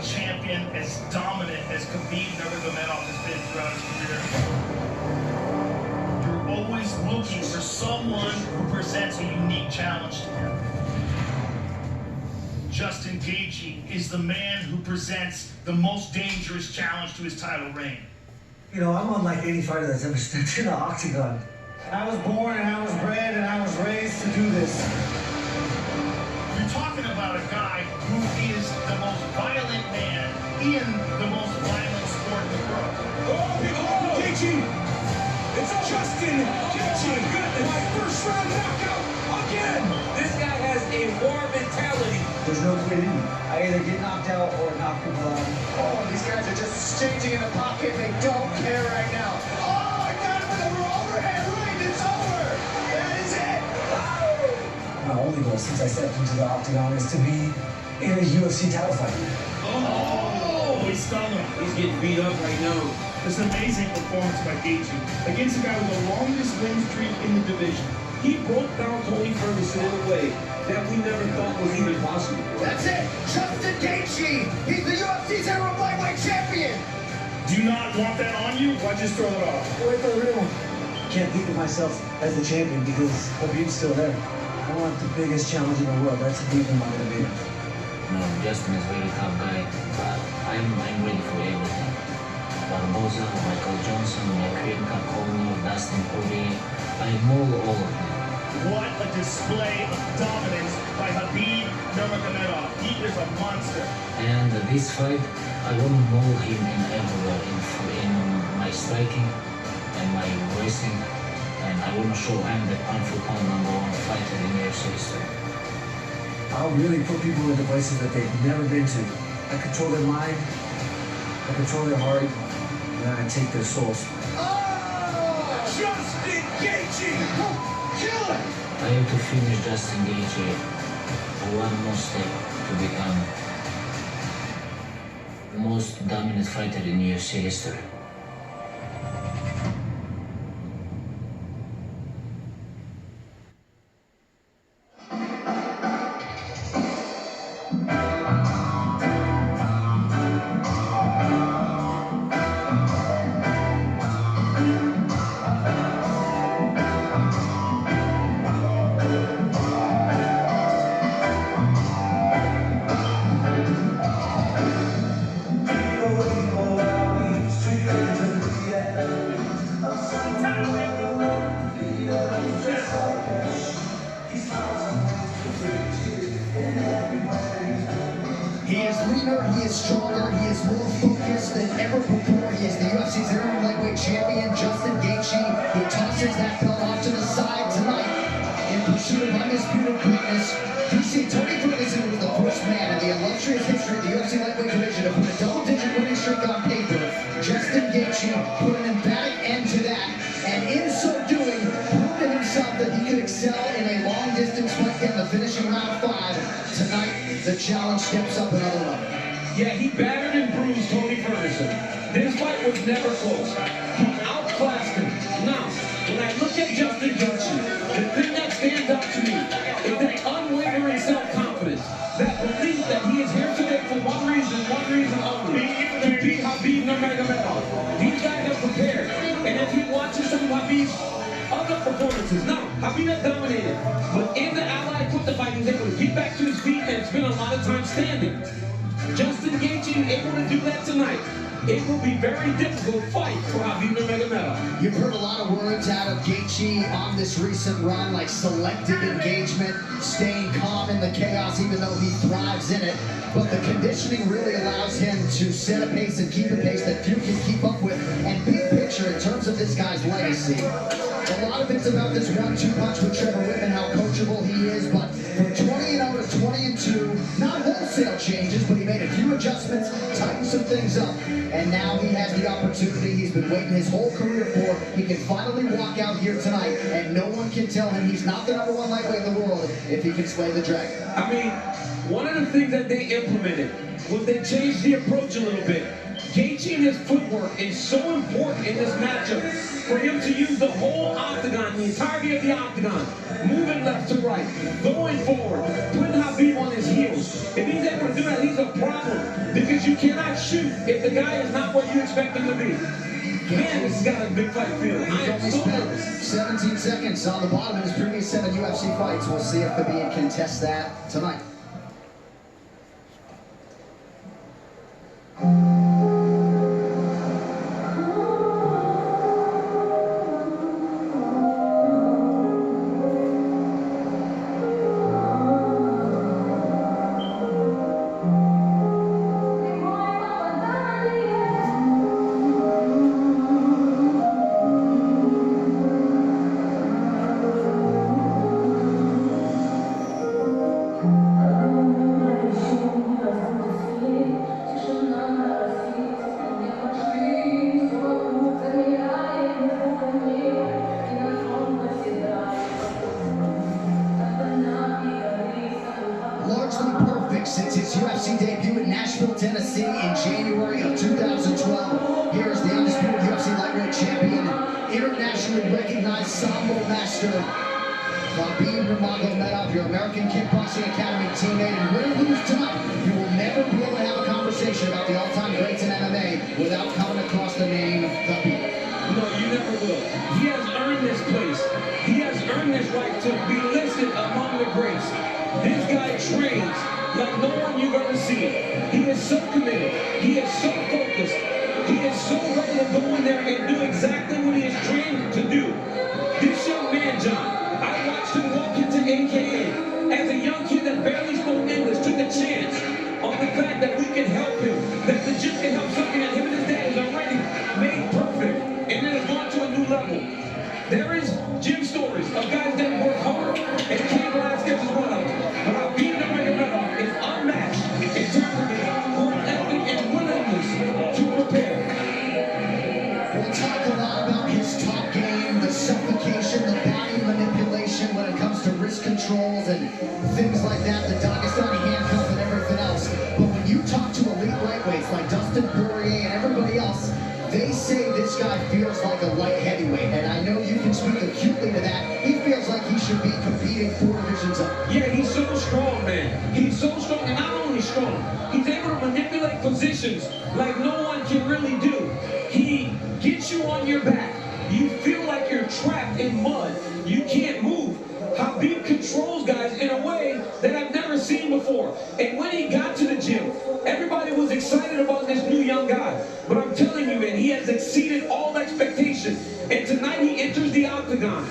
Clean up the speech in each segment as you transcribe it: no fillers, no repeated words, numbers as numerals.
champion as dominant as Kabob Murmagomedov has been throughout his career. You're always looking for someone who presents a unique challenge to him. Justin Gaethje is the man who presents the most dangerous challenge to his title reign. You know, I'm unlike any fighter that's ever stepped in the octagon. I was born and I was bred and I was raised to do this. You're talking about a guy who is the most violent man in the most violent sport in the world. Oh, behold, Gaethje! It's Justin Gaethje! My first round knockout again! This guy has a war mentality. There's no quitting me. I either get knocked out or knock people out. Oh, these guys are just exchanging in the pocket. They don't care right now. Oh, I got him with an overhead right. It's over. That is it. Oh. My only goal since I stepped into the octagon is to be in a UFC title fight. Oh, he stung him. He's getting beat up right now. It's an amazing performance by Gaethje against a guy with the longest win streak in the division. He broke down Tony Ferguson in a way that we never thought was even possible. That's it. Justin Gaethje. He's the UFC's interim lightweight champion. Do you not want that on you? Why just throw it off? Wait for the real one. Can't think of myself as the champion because Khabib's still there. I want the biggest challenge in the world. That's Khabib Nurmagomedov. No, Justin is a very tough guy, but I'm ready for everything. Barboza, Michael Johnson, McQueen, Kabob, Dustin Poirier, I maul all of them. What a display of dominance by Khabib Nurmagomedov. He is a monster. And this fight, I want to maul him in everywhere, in my striking and my wrestling, and I want to show I'm the pound-for-pound #1 fighter in UFC history. I'll really put people into places that they've never been to. I control their mind, I control their heart, and I take their souls. Oh, Justin Gaethje. Kill it. I have to finish Justin Gaethje one more step to become the most dominant fighter in UFC history. He is leaner, he is stronger, he is more focused than ever before. He is the UFC's interim lightweight champion, Justin Gaethje. He tosses that belt off to the side tonight in pursuit of undisputed greatness. DC Tony Ferguson was the first man in the illustrious history of the UFC lightweight division to put a double-digit winning streak on paper. Justin Gaethje put an emphatic end to that, and in so doing, proved to himself that he could excel in a long-distance fight in the finishing round 5. Tonight, the challenge steps up another level. Yeah, he battered and bruised Tony Ferguson. This fight was never close. He outclassed him. Now, when I look at Justin Gaethje, the thing that stands out to me is that unwavering self-confidence, that belief that he is here today for one reason only, to beat Khabib Nurmagomedov. These guys are prepared, and if he watches some of Khabib's other performances, now, Khabib has dominated, but in the Allied Club fight, he's able to get back to his feet and spend a lot of time standing. Justin Gaethje able to do that tonight. It will be very difficult fight for Khabib Nurmagomedov. You've heard a lot of words out of Gaethje on this recent run, like selective engagement, staying calm in the chaos even though he thrives in it. But the conditioning really allows him to set a pace and keep a pace that few can keep up with. And big picture in terms of this guy's legacy, a lot of it's about this 1-2 punch with Trevor Whitman, how coachable he is. But from 20-0 to 20-2, not wholesale changes, but he made a few adjustments, tightened some things up. And now he has the opportunity he's been waiting his whole career for. He can finally walk out here tonight, and no one can tell him he's not the #1 lightweight in the world if he can slay the dragon. I mean, one of the things that they implemented was they changed the approach a little bit. Gaethje and his footwork is so important in this matchup for him to use the whole octagon, the entirety of the octagon, moving left to right, going forward, putting Khabib on his heels. If he's able to do that, he's a problem because because you cannot shoot if the guy is not what you expect him to be. Man, this has got a big fight feel. He's only spent 17 seconds on the bottom of his previous 7 UFC fights. We'll see if Khabib can test that tonight. Since his UFC debut in Nashville, Tennessee in January of 2012. Here is the undisputed UFC lightweight champion, internationally recognized Sambo master, Kabob Murmagomedov, your American Kickboxing Academy teammate. And win or lose tonight, you will never be able to have a conversation about the all-time greats in MMA without coming across the name Khabib. No, you never will. He has earned this place. He has earned this right to be listed among the greats. This guy trains like no one you've ever seen. He is so committed. He is so focused. He is so ready to go in there and do exactly what he is trained to do. This young man, John, I watched him walk into AKA as a young kid that barely spoke English, took a chance on the fact that we can help him, that the gym can help something that him and his dad is already made perfect, and then has gone to a new level. There is gym stories of guys that work hard and can't last as well. But I've beaten him right around. Is unmatched in terms of his work ethic and willingness to prepare. We'll talk a lot about his top game, the suffocation, the body manipulation when it comes to wrist controls and things like that, the Dagestani handcuff and everything else. But when you talk to elite lightweights like Dustin Poirier and everybody else, they say this guy feels like a light heavyweight. And I know you can speak acutely to that. He feels like he should be competing 4 divisions up. Yeah, he's so strong, man. He's so strong, and not only strong, he's able to manipulate positions like no one can really do. He gets you on your back. You feel like you're trapped in mud. You can't move. Khabib controls guys in a way that I've never seen before. And when he got to the gym, everybody was excited about this new young guy. But I'm telling you, man, he has exceeded all expectation. And tonight he enters the octagon,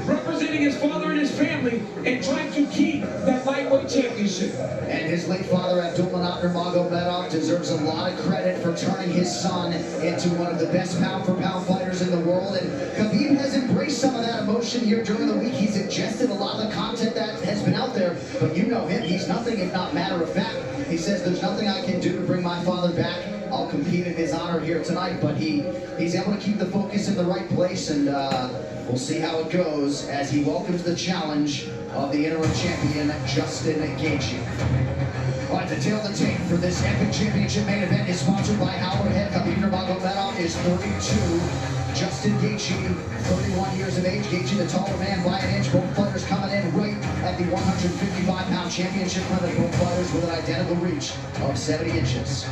representing his father and his family, and trying to keep that lightweight championship. And his late father, Abdulmanap Nurmagomedov, deserves a lot of credit for turning his son into one of the best pound-for-pound fighters in the world. And Khabib has embraced some of that emotion here during the week. He's ingested a lot of the content that has been out there. But you know him, he's nothing if not matter of fact. He says, there's nothing I can do to bring my father back. I'll compete in his honor here tonight. But he's able to keep the focus in the right place, and we'll see how it goes as he welcomes the challenge of the interim champion, Justin Gaethje. All right, the tail of the tape for this epic championship main event is sponsored by Howard Head. Khabib Nurmagomedov is 32. Justin Gaethje, 31 years of age. Gaethje, the taller man by an inch. Both fighters coming in right at the 155-pound championship limit. Both fighters with an identical reach of 70 inches.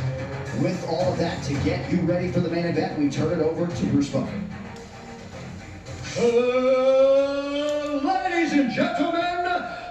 With all of that, to get you ready for the main event, we turn it over to Bruce Buffer. Ladies and gentlemen,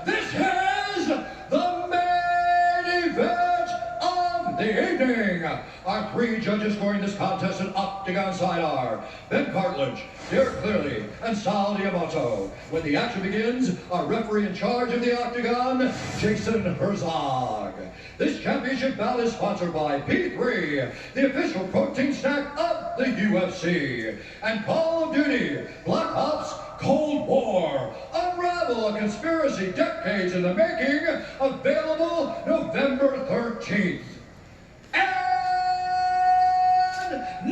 this is the main event of the evening. Our 3 judges scoring this contest in octagon side are Ben Cartledge, Derek Clearly, and Sal Diamato. When the action begins, our referee in charge of the octagon, Jason Herzog. This championship bout is sponsored by P3, the official protein snack of the UFC, and Call of Duty, Black Ops, Cold War. Unravel a conspiracy decades in the making, available November 13th. And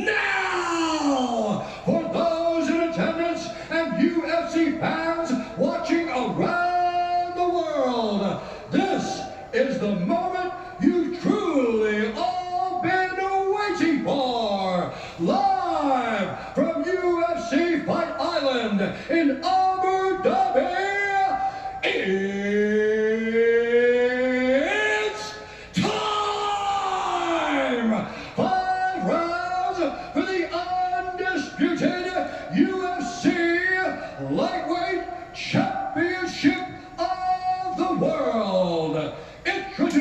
now, for those in attendance and UFC fans watching around the world, this is the moment you truly all been waiting for. Live from UFC Fight Island in Abu Dhabi, it's time!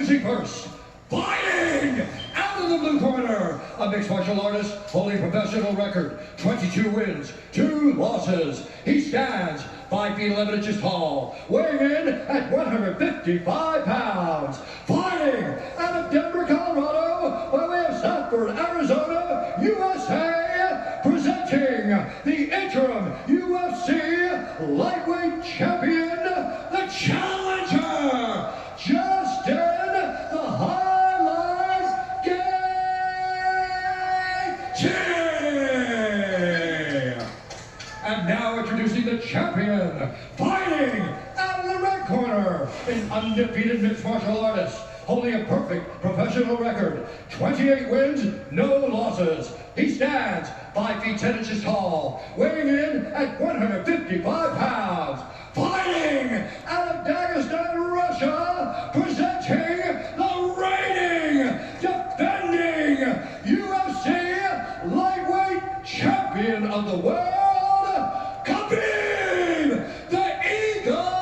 introducing first, fighting out of the blue corner, a mixed martial artist holding a professional record, 22 wins, 2 losses. He stands 5 feet 11 inches tall, weighing in at 155 pounds. Fighting out of Denver, Colorado, by way of Sanford, Arizona, USA, presenting the interim UFC lightweight champion, the challenger, Justin the Highlight Gaethje. And now introducing the champion, fighting out of the red corner, an undefeated mixed martial artist, holding a perfect professional record, 28 wins, no losses. He stands 5 feet 10 inches tall, weighing in at 155 pounds. Fighting out of Dagestan, Russia, presenting the reigning, defending UFC lightweight champion of the world, Kabob, the Eagle,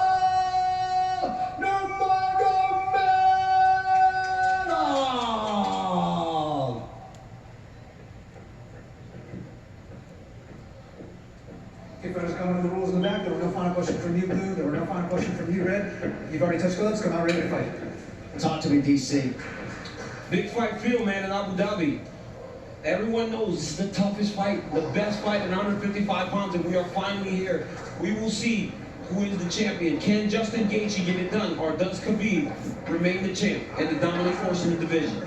Murmagomedov. Okay, fighters, coming to the rules in the back. There were no final questions from you, Blue. There were no final questions from you, Red. You've already touched gloves. Come out ready to fight. Talk to me, DC. Big fight field, man, in Abu Dhabi. Everyone knows this is the toughest fight, the best fight at 155 pounds, and we are finally here. We will see who is the champion. Can Justin Gaethje get it done, or does Kabob remain the champ and the dominant force in the division?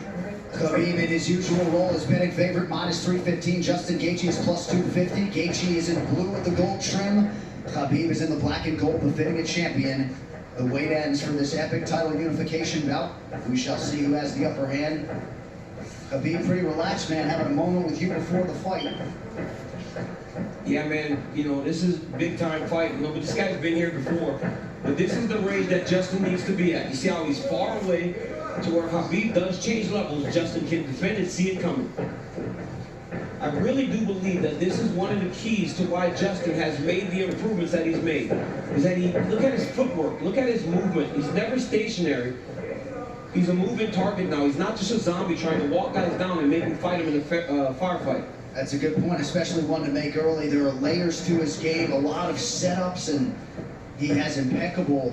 Kabob, in his usual role, is betting favorite, minus 315. Justin Gaethje is plus 250. Gaethje is in blue with the gold trim. Kabob is in the black and gold, befitting a champion. The weight ends for this epic title unification bout. We shall see who has the upper hand. Kabob, pretty relaxed, man, having a moment with you before the fight. Yeah, man, you know, this is a big-time fight. You know, but this guy's been here before. But this is the range that Justin needs to be at. You see how he's far away to where Kabob does change levels. Justin can defend it, see it coming. I really do believe that this is one of the keys to why Justin has made the improvements that he's made. Is that look at his footwork, look at his movement. He's never stationary. He's a moving target now. He's not just a zombie trying to walk guys down and make them fight him in a firefight. That's a good point, especially one to make early. There are layers to his game, a lot of setups, and he has impeccable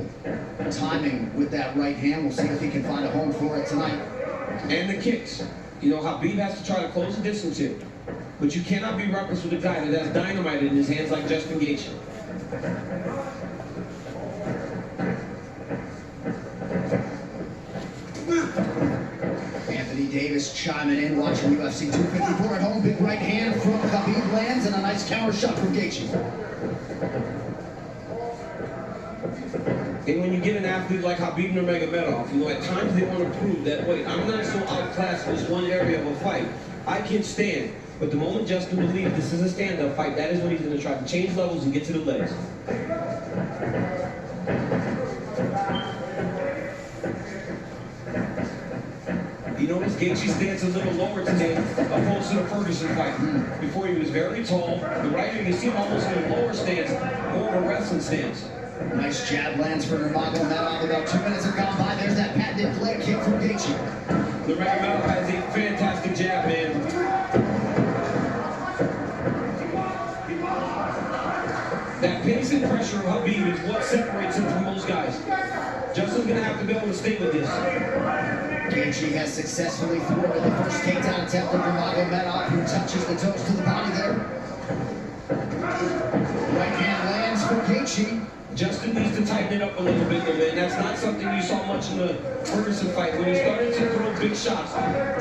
timing with that right hand. We'll see if he can find a home for it tonight. And the kicks. You know, Kabob has to try to close the distance here. But you cannot be reckless with a guy that has dynamite in his hands like Justin Gaethje. Anthony Davis chiming in, watching UFC 254 at home. Big right hand from Kabob lands, and a nice counter shot from Gaethje. And when you get an athlete like Khabib Nurmagomedov, you know, at times they want to prove that, wait, I'm not so outclassed in this one area of a fight. I can stand. But the moment Justin believes this is a stand-up fight, that is when he's going to try to change levels and get to the legs. You notice Gaethje stands a little lower today, opposed to the Ferguson fight. Before he was very tall. The right here, you see him almost in a lower stance, more of a wrestling stance. Nice jab lands for Murmagomedov. About 2 minutes have gone by. There's that patented leg kick from Gaethje. Murmagomedov has a fantastic jab, man. That pace and pressure of Khabib is what separates him from most guys. Justin's going to have to be able to stay with this. Gaethje has successfully thwarted the first takedown attempt of Murmagomedov, who touches the toes to the body there. Right hand lands for Gaethje. Justin needs to tighten it up a little bit, though, man. That's not something you saw much in the Ferguson fight. When he started to throw big shots,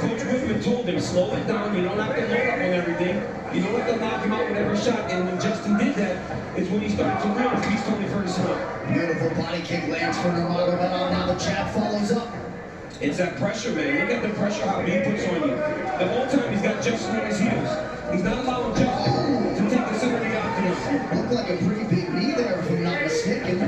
Coach Whitman told him, slow it down. You don't have to load up on everything. You don't have to knock him out with every shot. And when Justin did that, is when he started to really piece Tony Ferguson up. Beautiful body kick lands for Murmagomedov. Now the jab follows up. It's that pressure, man. Look at the pressure Khabib puts on you. The whole time he's got Justin on his heels. He's not allowing Justin to take the center of the octagon. Looked like a pretty big knee there, if I'm not mistaken.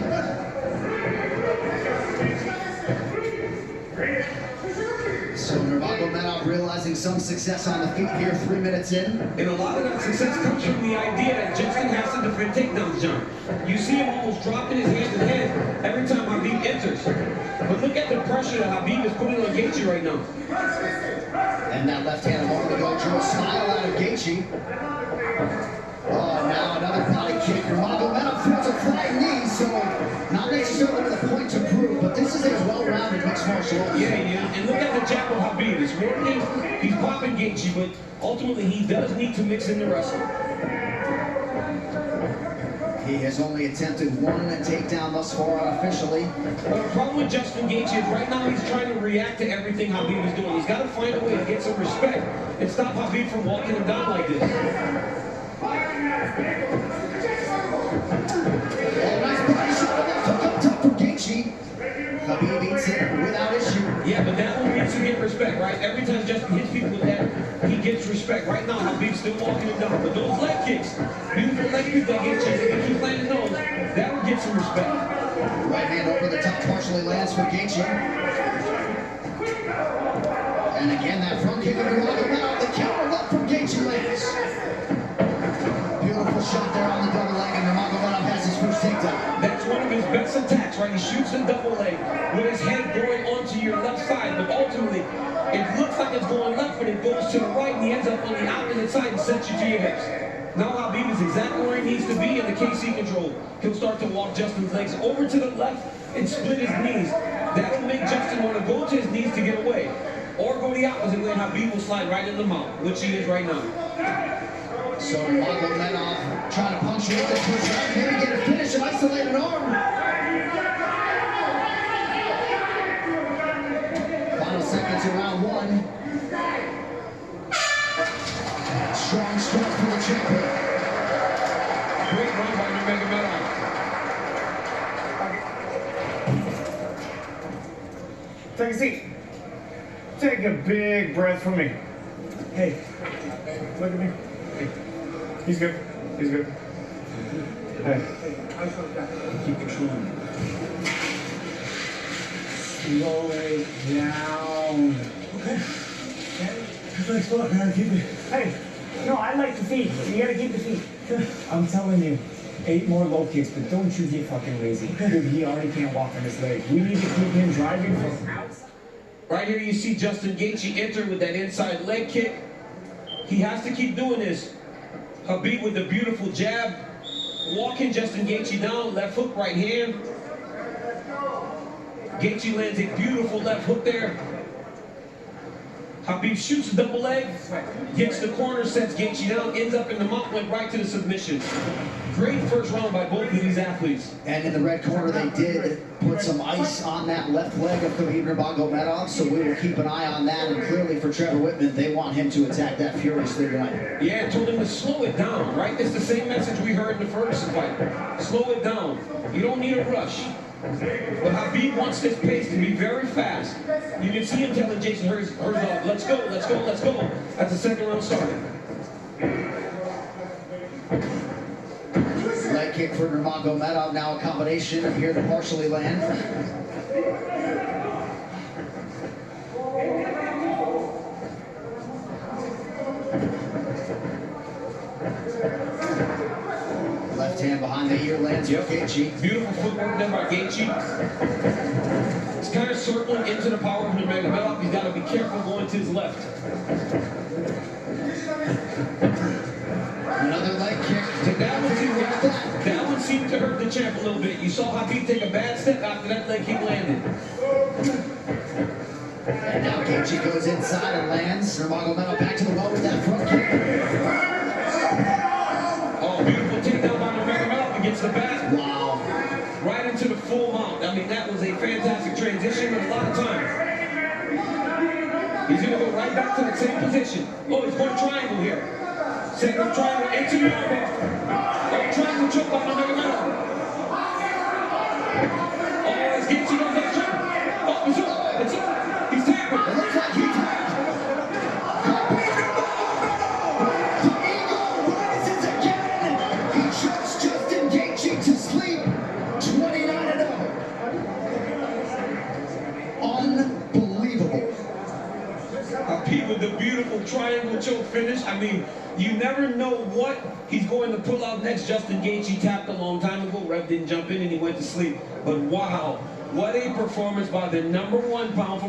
So Murmagomedov realizing some success on the feet here, 3 minutes in. And a lot of that success comes from the idea that Justin has to defend takedowns, John. You see him almost dropping his hands and head every time Khabib enters. But look at the pressure that Khabib is putting on Gaethje right now. And that left hand a moment ago drew a smile out of Gaethje. Oh, now another body kick. Murmagomedov throws a flying knee, so not necessarily with a point to prove, but this is a well-rounded mixed martial art. Yeah, and look at the jab of Khabib. It's working. He's popping Gaethje, but ultimately he does need to mix in the wrestling. He has only attempted one takedown thus far unofficially. Well, the problem with Justin Gaethje is right now he's trying to react to everything Khabib is doing. He's got to find a way to get some respect and stop Khabib from walking him down like this. Oh, nice body shot. That took up top for Gaethje. Khabib eats it without issue. Yeah, but that one needs to get respect, right? Every time Justin hits people with that, he gets respect. Right now, Khabib's still walking him down. But those leg kicks, beautiful leg kicks that Gaethje, if he keeps landing those, that will get some respect. Right hand over the top partially lands for Gaethje. And again, that front kick of Murmagomedov. The counter left from Gaethje lands. Beautiful shot there on the double leg, and Murmagomedov has his first takedown. That's one of his best attacks, right? He shoots the double leg with his head going onto your left side, but ultimately, it looks like it's going left, but it goes to the right, and he ends up on the opposite side and sets you to your hips. Now Khabib is exactly where he needs to be in the KC control. He'll start to walk Justin's legs over to the left and split his knees. That'll make Justin want to go to his knees to get away. Or go the opposite way, and Khabib will slide right in the mouth, which he is right now. So Murmagomedov trying to punctuate the first round, maybe get a finish, an isolated arm. Final seconds of round one. Strong strike for the champion. Great run by Murmagomedov. Take a seat. Take a big breath for me. Hey, look at me. Hey. He's good. He's good. Hey. Keep controlling. Slow it down. Okay. Relax, look, I gotta keep it. Hey. No, I like the feet. You gotta keep the feet. I'm telling you, 8 more low kicks, but don't you get fucking lazy. Dude, he already can't walk on his leg. We need to keep him driving from outside. Right here you see Justin Gaethje enter with that inside leg kick. He has to keep doing this. Khabib with the beautiful jab. Walking Justin Gaethje down, left hook, right hand. Gaethje lands a beautiful left hook there. Khabib shoots the double leg, gets the corner, sets Gaethje down, ends up in the mount, went right to the submission. Great first round by both of these athletes. And in the red corner, they did put some ice on that left leg of Khabib Nurmagomedov, so we will keep an eye on that. And clearly for Trevor Whitman, they want him to attack that furiously tonight. Yeah, told him to slow it down, right? It's the same message we heard in the Ferguson fight. Slow it down. You don't need a rush. But Khabib wants this pace to be very fast. You can see him telling Jason Herzog, let's go, let's go, let's go. That's the second round started. Leg kick for Murmagomedov, now a combination here to partially land. Left hand behind the ear lands for Gaethje. Beautiful footwork done by Gaethje. He's kind of circling into the power of Murmagomedov. He's got to be careful going to his left. Another leg kick. That one seemed to hurt the champ a little bit. You saw Khabib take a bad step after that leg kick landed. And now Gaethje goes inside and lands. Murmagomedov back to the well with that front kick. Oh, beautiful takedown by Murmagomedov against the back. Wow. Right into the full mount. I mean, that was a fantastic transition with a lot of time. He's going to go right back to that same position. Oh, he's going triangle here. Setting up triangle into the armbar. Oh, triangle choke by Murmagomedov. Oh, as Gaethje goes that choke. Oh, it's up. It's up. He's tackled. It looks like he tagged. The eagle rises again. He trusts Justin Gaethje to sleep. 29-0. Unbelievable. Khabib with the beautiful triangle choke finish. I mean, you never know what he's going to pull out next. Justin Gaethje tapped a long time ago. Rev didn't jump in and he went to sleep. But wow, What a performance by the #1 pound for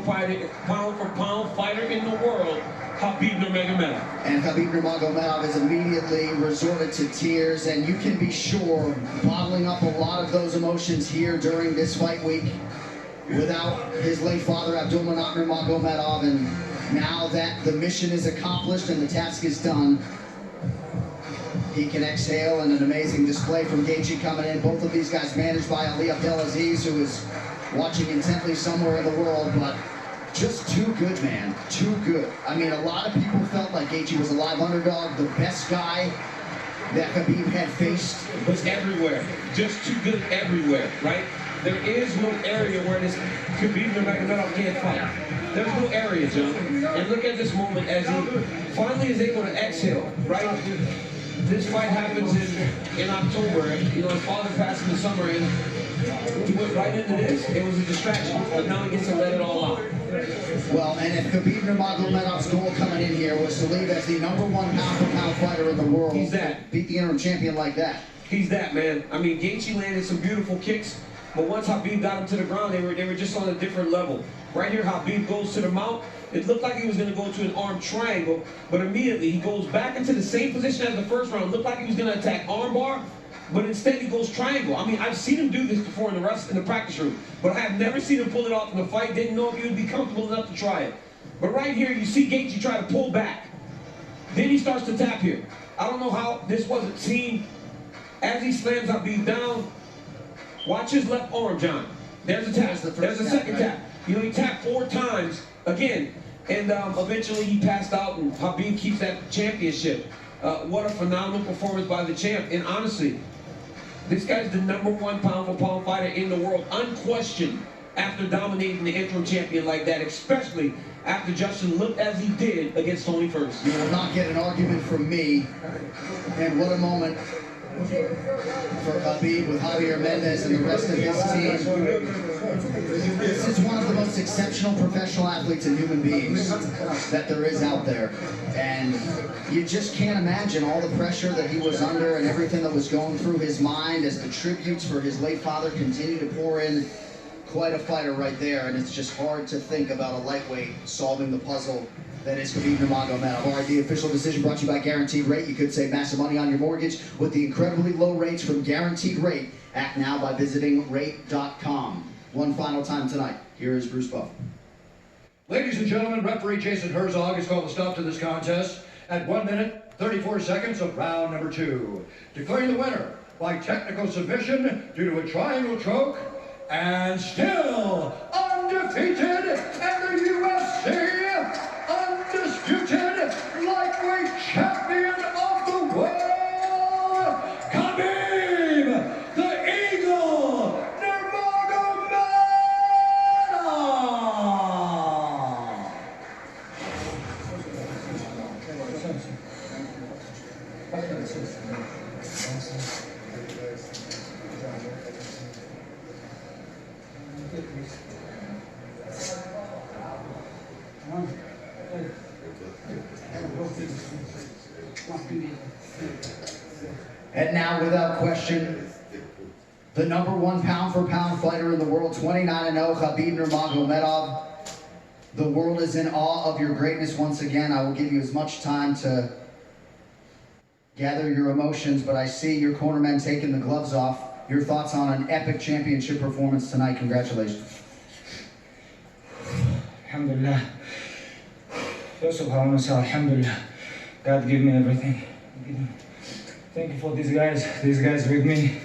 pound fighter in the world, Khabib Nurmagomedov. And Khabib Nurmagomedov has immediately resorted to tears, and you can be sure bottling up a lot of those emotions here during this fight week without his late father Abdulmanap Nurmagomedov. And now that the mission is accomplished and the task is done, he can exhale, and an amazing display from Gaethje coming in. Both of these guys managed by Ali Abdelaziz, who is watching intently somewhere in the world, but just too good, man. Too good. I mean, a lot of people felt like Gaethje was a live underdog, the best guy that Khabib had faced. Was everywhere. Just too good everywhere, right? There is no area where this Khabib Nurmagomedov can't fight. There's no area, John. And look at this moment as he finally is able to exhale, right? This fight happens in October. You know, his father passed in the summer, and he went right into this. It was a distraction, but now he gets to let it all out. Well, and if Khabib Nurmagomedov's goal coming in here was to leave as the #1 pound-for-pound fighter in the world, he's that. Beat the interim champion like that. He's that, man. I mean, Gaethje landed some beautiful kicks, but once Khabib got him to the ground, they were just on a different level. Right here, Khabib goes to the mount. It looked like he was going to go to an arm triangle, but immediately he goes back into the same position as the first round. It looked like he was going to attack armbar, but instead he goes triangle. I mean, I've seen him do this before in the practice room, but I have never seen him pull it off in the fight. Didn't know if he would be comfortable enough to try it. But right here, you see Gaethje try to pull back. Then he starts to tap here. I don't know how this wasn't seen. As he slams Khabib down, watch his left arm, John. There's a tap. There's a second tap. You know, he tapped 4 times again, and eventually he passed out, and Khabib keeps that championship. What a phenomenal performance by the champ. And honestly, this guy's the #1 pound-for-pound fighter in the world, unquestioned, after dominating the interim champion like that, especially after Justin looked as he did against Tony Ferguson. You will not get an argument from me. And what a moment for Khabib with Javier Mendez and the rest of his team. This is one of the most exceptional professional athletes and human beings that there is out there. And you just can't imagine all the pressure that he was under and everything that was going through his mind as the tributes for his late father continue to pour in. Quite a fighter right there, and it's just hard to think about a lightweight solving the puzzle that is Khabib Nurmagomedov. All right, the official decision brought to you by Guaranteed Rate. You could save massive money on your mortgage with the incredibly low rates from Guaranteed Rate. Act now by visiting rate.com. One final time tonight. Here is Bruce Buff. Ladies and gentlemen, referee Jason Herzog has called a stop to this contest at 1 minute, 34 seconds of round number 2. Declaring the winner by technical submission due to a triangle choke, and still undefeated and the UFC undisputed lightweight champion of the world, Khabib the Eagle Nurmagomedov. And now, without question, the #1 pound-for-pound fighter in the world, 29-0, Khabib Nurmagomedov. The world is in awe of your greatness once again. I will give you as much time to gather your emotions, but I see your cornermen taking the gloves off. Your thoughts on an epic championship performance tonight. Congratulations. Alhamdulillah. First of all, I want to say Alhamdulillah. God gave me everything. Thank you for these guys with me.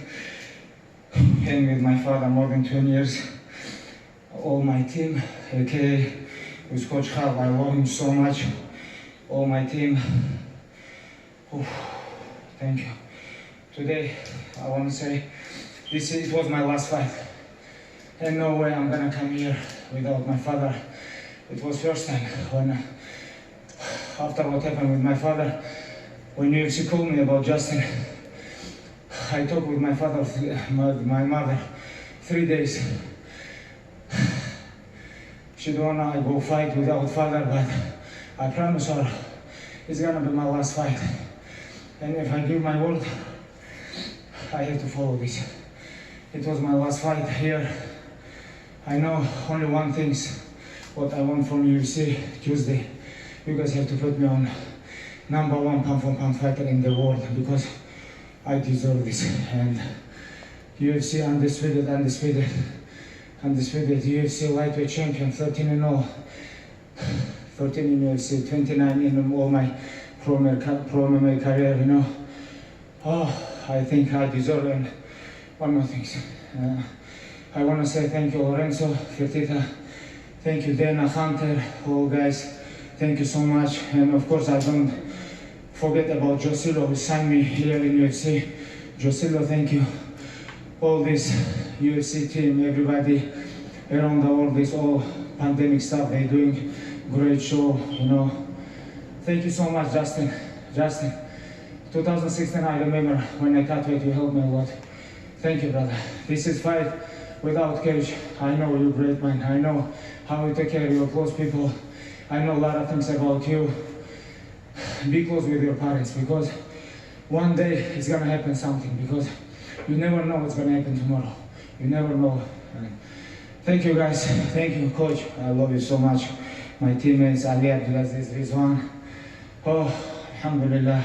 Playing with my father more than 20 years. All my team, aka with Coach Hav, I love him so much. All my team. Oof, thank you. Today, I want to say, it was my last fight. And no way I'm gonna come here without my father. It was first time when, after what happened with my father, when UFC called me about Justin, I talked with my father, my mother, 3 days. She don't wanna I go fight without father, but I promise her it's gonna be my last fight. And if I give my word, I have to follow this. It was my last fight here I know only one thing, what I want from UFC Tuesday. You guys have to put me on #1 pound-for-pound fighter in the world because I deserve this. And UFC undisputed UFC lightweight champion, 13-0, 13 in UFC, 29 in all my pro MMA career, you know. Oh, I think I deserve it. And one more thing. I want to say thank you, Lorenzo, Fertitta, thank you, Dana, Hunter, all guys, thank you so much. And of course, I don't forget about Josillo, who signed me here in UFC. Josillo, thank you. All this UFC team, everybody around the world, this all pandemic stuff, they're doing great show, you know. Thank you so much, Justin. 2016, I remember when I cut weight, you helped me a lot. Thank you, brother. This is fight without cage. I know you're great, man. I know how you take care of your close people. I know a lot of things about you. Be close with your parents because one day it's gonna happen something because you never know what's gonna happen tomorrow. You never know. Thank you, guys. Thank you, coach. I love you so much. My teammates, Ali Abdulaziz, Rizwan. Oh, alhamdulillah.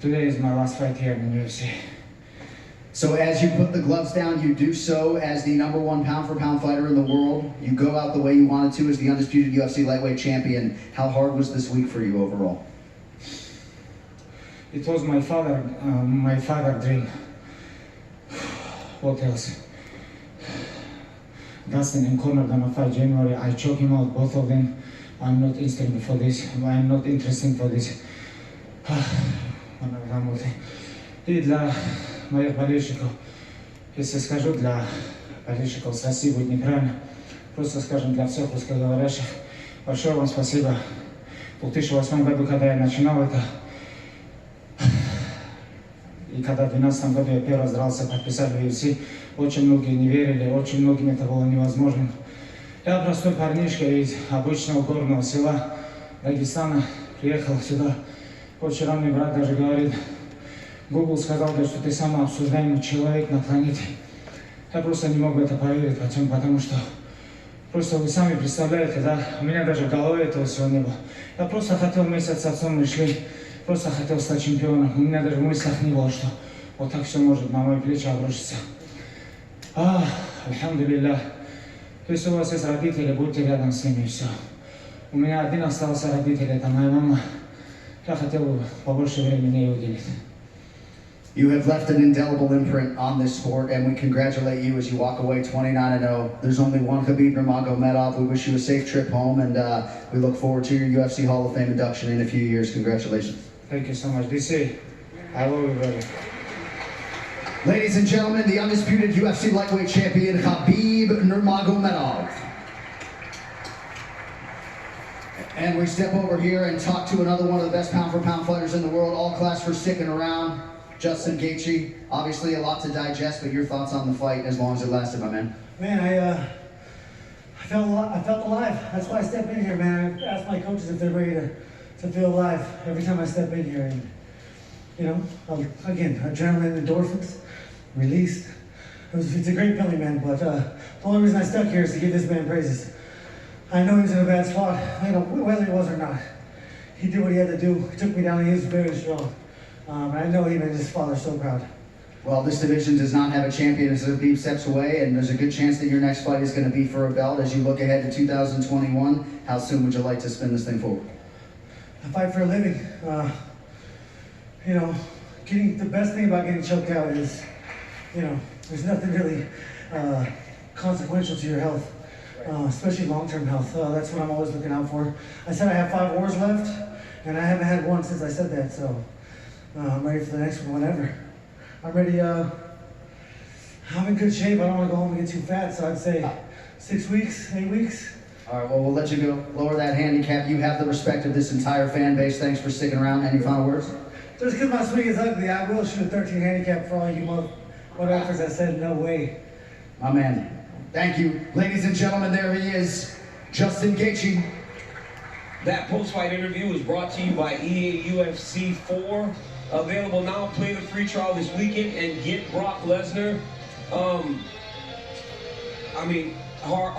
Today is my last fight here in UFC. So as you put the gloves down, you do so as the #1 pound-for-pound fighter in the world. You go out the way you wanted to as the undisputed UFC lightweight champion. How hard was this week for you overall? It was my father dream. What else? Dustin and Conor gonna fight January. I choke him out, both of them. I'm not interested for this. I'm not interested for this. И для моих болельщиков, если скажу для болельщиков с России, будет неправильно. Просто скажем для всех русскоговорящих. Большое вам спасибо. В 2008 году, когда я начинал это, и когда в 2012 году я первый раз дрался, подписали в UFC, очень многие не верили, очень многим это было невозможным. Я простой парнишка из обычного горного села Дагестана, приехал сюда. Вчера мне брат даже говорит, Google сказал, что ты самый обсуждаемый человек на планете. Я просто не мог в это поверить, потому что просто вы сами представляете, да, у меня даже в голове этого всего не было. Я просто хотел вместе с отцом, мы шли, просто хотел стать чемпионом. У меня даже в мыслях не было, что вот так все может на мои плечи обрушиться. Альхамдулилля. Если у вас есть родители, будьте рядом с ними, и все. У меня один остался родитель, это моя мама. Я хотел бы побольше времени ей уделить. You have left an indelible imprint on this sport, and we congratulate you as you walk away 29-0. There's only one Kabob Murmagomedov. We wish you a safe trip home, and we look forward to your UFC Hall of Fame induction in a few years. Congratulations. Thank you so much. DC, I love you, brother. Ladies and gentlemen, the undisputed UFC lightweight champion, Kabob Murmagomedov. And we step over here and talk to another one of the best pound-for-pound fighters in the world, all class for sticking around. Justin Gaethje, obviously a lot to digest, but your thoughts on the fight as long as it lasted, my man? Man, I felt alive. That's why I step in here, man. I ask my coaches if they're ready to feel alive every time I step in here. And, you know, again, adrenaline, endorphins, released. It's a great feeling, man, but the only reason I stuck here is to give this man praises. I know he was in a bad spot, you know, whether he was or not. He did what he had to do. He took me down, he was very strong. I know he made his father so proud. Well, this division does not have a champion as Khabib steps away, and there's a good chance that your next fight is going to be for a belt. As you look ahead to 2021, how soon would you like to spin this thing forward? I fight for a living. You know, the best thing about getting choked out is, you know, there's nothing really consequential to your health, especially long-term health. That's what I'm always looking out for. I said I have 5 wars left, and I haven't had one since I said that, so I'm ready for the next one whenever. I'm ready. I'm in good shape. I don't want to go home and get too fat, so I'd say 6 weeks, 8 weeks. All right, well, we'll let you go. Lower that handicap. You have the respect of this entire fan base. Thanks for sticking around. Any final words? Just because my swing is ugly, I will shoot a 13 handicap for all you motherfuckers that said no way. My man. Thank you. Ladies and gentlemen, there he is, Justin Gaethje. That post-fight interview was brought to you by EA UFC 4. Available now. Play the free trial this weekend and get Brock Lesnar. I mean, hard